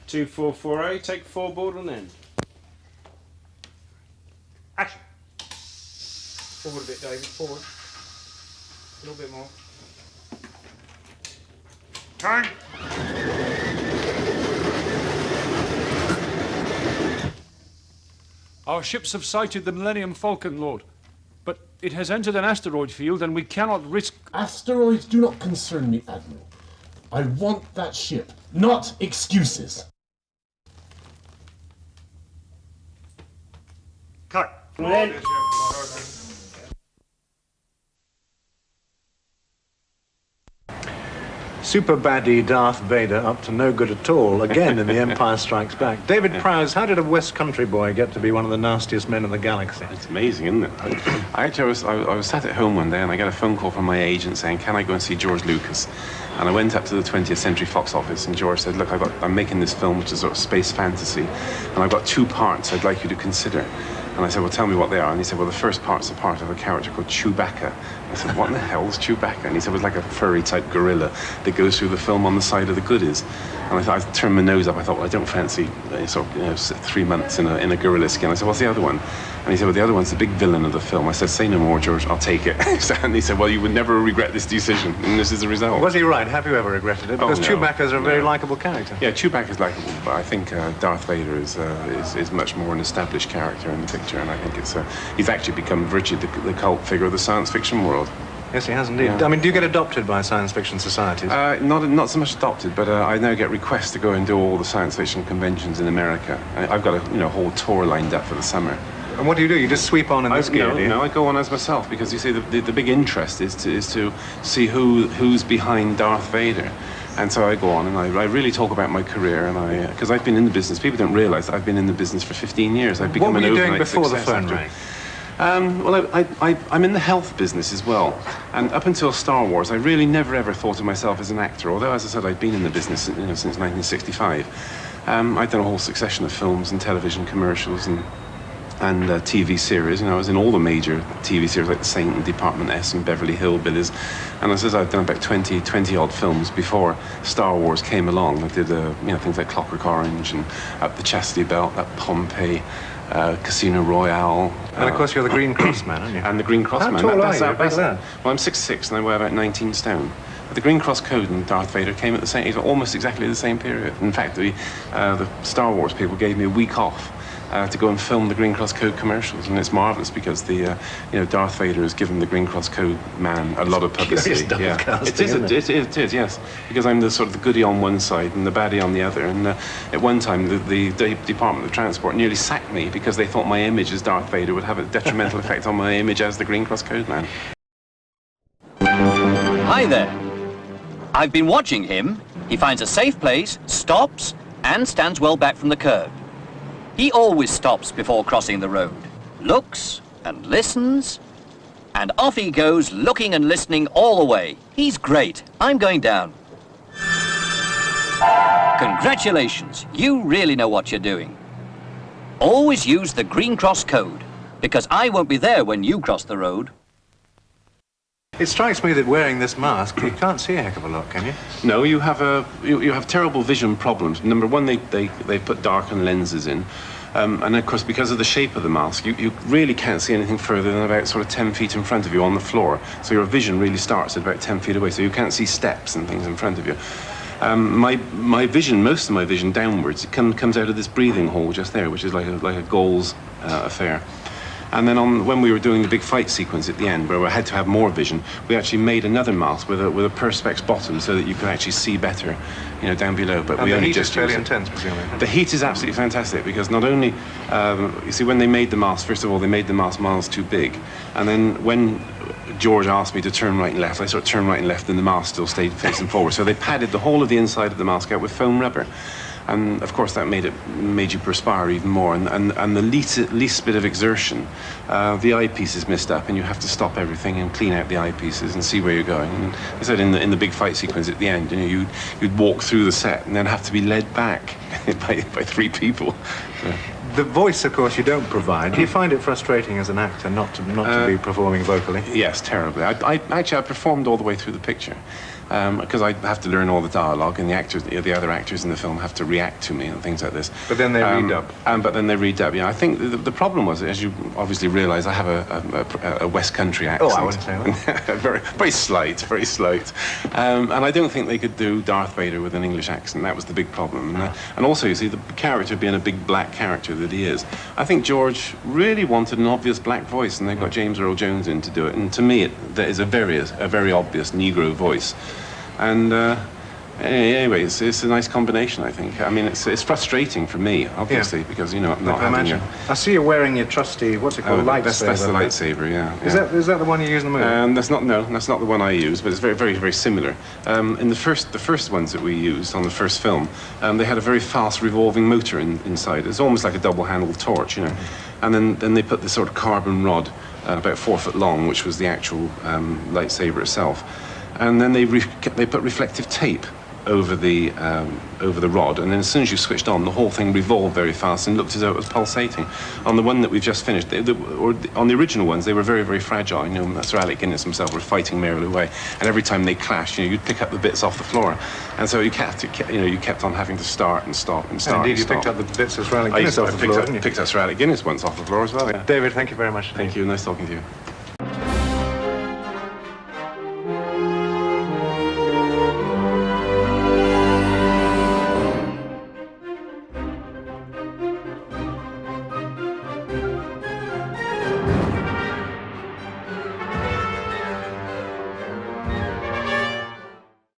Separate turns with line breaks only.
2448, take 4 board on end.
Action. Forward a bit, David, forward. A little bit more. Time.
Our ships have sighted the Millennium Falcon, Lord. But it has entered an asteroid field and we cannot risk...
Asteroids do not concern me, Admiral. I want that ship, not excuses.
Cut.
Super baddie Darth Vader up to no good at all, again in The Empire Strikes Back. David Prowse, how did a West Country boy get to be one of the nastiest men in the galaxy?
It's amazing, isn't it? I was sat at home one day and I got a phone call from my agent saying, can I go and see George Lucas? And I went up to the 20th Century Fox office and George said, look, I'm making this film which is sort of space fantasy and I've got 2 parts I'd like you to consider. And I said, well, tell me what they are. And he said, well, the first part's a part of a character called Chewbacca. I said, what in the hell is Chewbacca? And he said, it was like a furry-type gorilla that goes through the film on the side of the goodies. And I thought, I turned my nose up. I thought, well, I don't fancy 3 months in a gorilla skin. I said, what's the other one? And he said, well, the other one's the big villain of the film. I said, say no more, George, I'll take it. And he said, well, you would never regret this decision, and this is the result.
Was he right? Have you ever regretted it? Because Chewbacca's a very likeable character.
Yeah, Chewbacca's likeable, but I think Darth Vader is much more an established character in the picture, and I think he's actually become virtually the cult figure of the science fiction world.
Yes, he has indeed.
Yeah.
I mean, do you get adopted by science fiction societies?
Not so much adopted, but I now get requests to go and do all the science fiction conventions in America. I've got a whole tour lined up for the summer.
And what do? You just sweep on in this gear, do you?
No, I go on as myself, because you see, the big interest is to see who's behind Darth Vader. And so I go on and I really talk about my career, and because I've been in the business. People don't realise I've been in the business for 15 years. I've become
what were
an
you doing
overnight
before the
success
phone
actor.
rang?
Well, I'm in the health business as well. And up until Star Wars, I really never ever thought of myself as an actor, although, as I said, I'd been in the business since 1965. I'd done a whole succession of films and television commercials and TV series. I was in all the major TV series like The Saint and Department S and Beverly Hillbillies. And as I said, I've done about 20 odd films before Star Wars came along. I did things like Clockwork Orange and Up the Chastity Belt, Pompeii, Casino Royale.
And of course you're the Green Cross man, aren't you?
And the Green Cross
How
man.
tall are you?
Well, I'm 6'6" and I weigh about 19 stone. But the Green Cross Code and Darth Vader came at the same, almost exactly the same period. In fact, the Star Wars people gave me a week off to go and film the Green Cross Code commercials, and it's marvelous because Darth Vader has given the Green Cross Code man a lot of publicity.
Yeah,
it is, yes, because I'm the sort of the goodie on one side and the baddie on the other. And at one time, the Department of Transport nearly sacked me because they thought my image as Darth Vader would have a detrimental effect on my image as the Green Cross Code man.
Hi there. I've been watching him. He finds a safe place, stops, and stands well back from the curb. He always stops before crossing the road, looks and listens, and off he goes, looking and listening all the way. He's great. I'm going down. Congratulations. You really know what you're doing. Always use the Green Cross Code, because I won't be there when you cross the road.
It strikes me that wearing this mask, you can't see a heck of a lot, can you?
No, you have terrible vision problems. Number one, they put darkened lenses in. And of course, because of the shape of the mask, you really can't see anything further than about sort of 10 feet in front of you on the floor. So your vision really starts at about 10 feet away, so you can't see steps and things in front of you. My vision, most of my vision downwards, it comes out of this breathing hole just there, which is like a Gauls affair. And then when we were doing the big fight sequence at the end, where we had to have more vision, we actually made another mask with a perspex bottom so that you could actually see better, down below. But we only just
fairly intense, presumably.
The heat is absolutely fantastic because not only, you see, when they made the mask, first of all, they made the mask miles too big, and then when George asked me to turn right and left, I sort of turned right and left, and the mask still stayed facing forward. So they padded the whole of the inside of the mask out with foam rubber. And of course that made you perspire even more, and the least bit of exertion, the eyepiece is messed up, and you have to stop everything and clean out the eyepieces and see where you're going. And I said in the big fight sequence at the end, you'd walk through the set and then have to be led back by 3 people. So.
The voice, of course, you don't provide. Do you find it frustrating as an actor not to be performing vocally?
Yes, terribly. I performed all the way through the picture. Because I have to learn all the dialogue, and the other actors in the film have to react to me and things like this.
But then they redub.
But then they redub. Yeah, I think the problem was, as you obviously realise, I have a West Country accent.
Oh, I wouldn't say that.
very slight, very slight. And I don't think they could do Darth Vader with an English accent. That was the big problem. And also, you see, the character being a big black character that he is, I think George really wanted an obvious black voice, and they got James Earl Jones in to do it. And to me, that is a very obvious Negro voice. And anyway, it's a nice combination, I think. I mean, it's frustrating for me, obviously, because, you know, I'm not having a...
I see you're wearing your trusty, what's it called, lightsaber.
That's the lightsaber, yeah.
Is that the one you use in the movie?
That's not the one I use, but it's very similar. In the first ones that we used on the first film, they had a very fast revolving motor inside. It's almost like a double-handled torch, you know. And then they put this sort of carbon rod, about 4 foot long, which was the actual lightsaber itself. And then they put reflective tape over the rod, and then as soon as you switched on, the whole thing revolved very fast and looked as though it was pulsating. On the one that we've just finished, on the original ones, they were very fragile. You know, Sir Alec Guinness himself were fighting merrily away, and every time they clashed, you know, you'd pick up the bits off the floor, and so you kept on having to start and stop and start.
Indeed,
and
you picked up the bits of Sir Alec Guinness off the floor.
I picked up Sir Alec Guinness once off the floor as well. Yeah.
David, thank you very much.
Thank you. Nice talking to you.